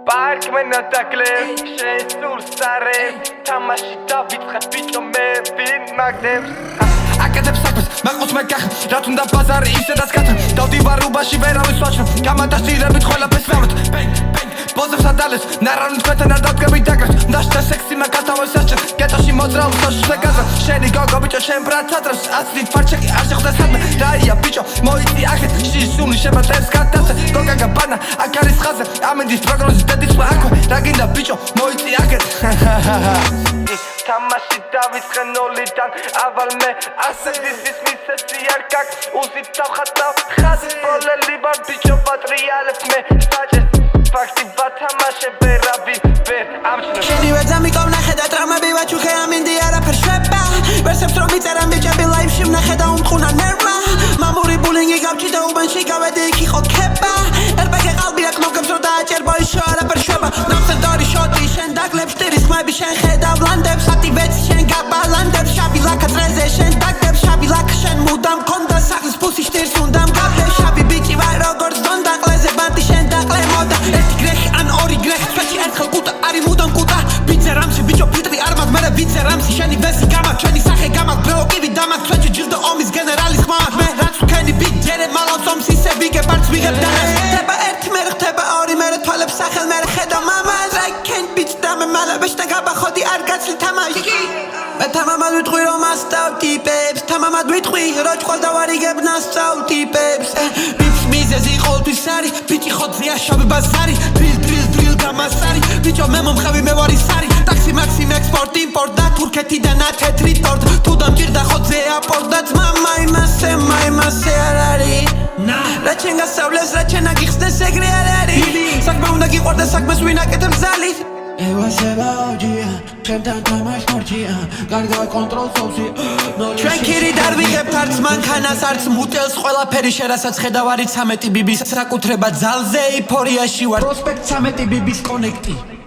Park mena taklem, შეესურ სარემ თამაში დავიწყე ბიჭო მე ვინ მაგდებს აკეთებს საქმეს, მაყავს მე კახა რაც უნდა ბაზარი ისედაც გათა დავდივარ უბაში ვერავის ვაჩვენ გამადასტირებით ყველაფერს ვევროთ ბენგ ბენგ ბოზებს ადალეს ნარავის ქვეთან არ დავდგები დაგრეთ ნაშთა სექსი მე გათავეს საჭერ გეტოში მოძრაულ საშუშე გაზა შენი გოგო ბიჭო შენ ბრატ ათრებს აცლით ფარჩაკი არ შეხვდა სადმე რაია ბიჭო მოიწი ახეთ შისუნი შემატებს გადასე გოგა გაბანა აქ არის ხაზე ამინდის პროგნოზის დედის აქვე რა გინდა ბიჭო მოიწი ახეთ თამაში დავიწყე ნოლიდან ავალ მე ასე დისის მისესი არ გაქვს უზით დავხატავ ხაზს პროლელი ვარ ბიჭო პატრიალებ მე საჭეს ფაქტი ბათამაშე ვერავინ ვერ ამჩნევ შენი ვეძამი კოვნახე და ტრამები ვაჩუხე ამინდი არაფერ შვება ვერსებს რომ მიწერან ბიჭები ლაივში ვნახე და უმტყუნა ნერვა მამური ბულინგი გავჭი და უბანში გავედი იქ იყო ქება ერბეგე ყალბი აქ მოგებს რომ დააჭერ ბოიშო არაფერ შვება ნამსენდორი შოდი შენ დაგლებს ტირის ხმები შენ ხედავ ლანდებს ათი ვეცი შენ გაბალანდებს შავი ლაქა წრეზე შენ დაგდებს შავი ლაქა შენ მუდამ კონდა სახლის ფუსი შტირს უნდა მგაბდეს შავი ბიჭი ვარ როგორც დონდა ყლეზე ბანტი შენ დაყლემოდა ერთი გრეხი ან ორი გრეხი წვეთში ერთხელ კუტა არი მუდამ კუტა ბიძე რამსი ბიჭო ფიტრი არ მაგ მერე ვიცე რამსი შენი ვესი გამაკ ჩვენი სახე გამაკ ბროკივი დამაკ ჩვენში ჯილდო ომის გენერალის ხმამაკ მე რაც ვქენი ბიჭ ჯერე მალავს ომს ისე ვიგებ არც ვიღებ დანას ხდება ერთი მერე ხდება ორი მერე თვალებს სახელ მერე ხედავ მამას I can't bitch და მე მალაბეშ და გაბახოდი არ გაცლი თამაში მე თამამად ვიტყვი რომ ასწავ ტიპებს თამამად ვიტყვი რომ ჭყვალ დავარიგებ ნასწავ ტიპებს ბიჭ მიზეზი ყოველთვის არის ბიჭი ხოძია შავი ბაზარი დრილ გამასარი ბიჭო მე მომხევი მე ვარი სარი ტაქსი მაქსიმ ექსპორტ იმპორტ და თურქეთიდან ათეთრი ტორტ თუ დამჭირდა ხოძე აპორტ და ძმა იმასე არ არის რა ჩენ გასავლეს რა ჩენ აგიხსნეს ეგრე არ არის საქმე უნდა გიყვარდეს საქმეს ვინ აკეთებს ძალით ევასება ოჯია ჩემთან თამაშ მარჯია გარდა კონტროლს ოვსი ჩვენ ქირით არ ვიღებთ არც მანქანას არც მუტელს ყველაფერი შერასაც ხედავ არის 13 ბიბის საკუთრება ძალზე ეიფორიაში ვარ პროსპექტ 13 ბიბის კონექტი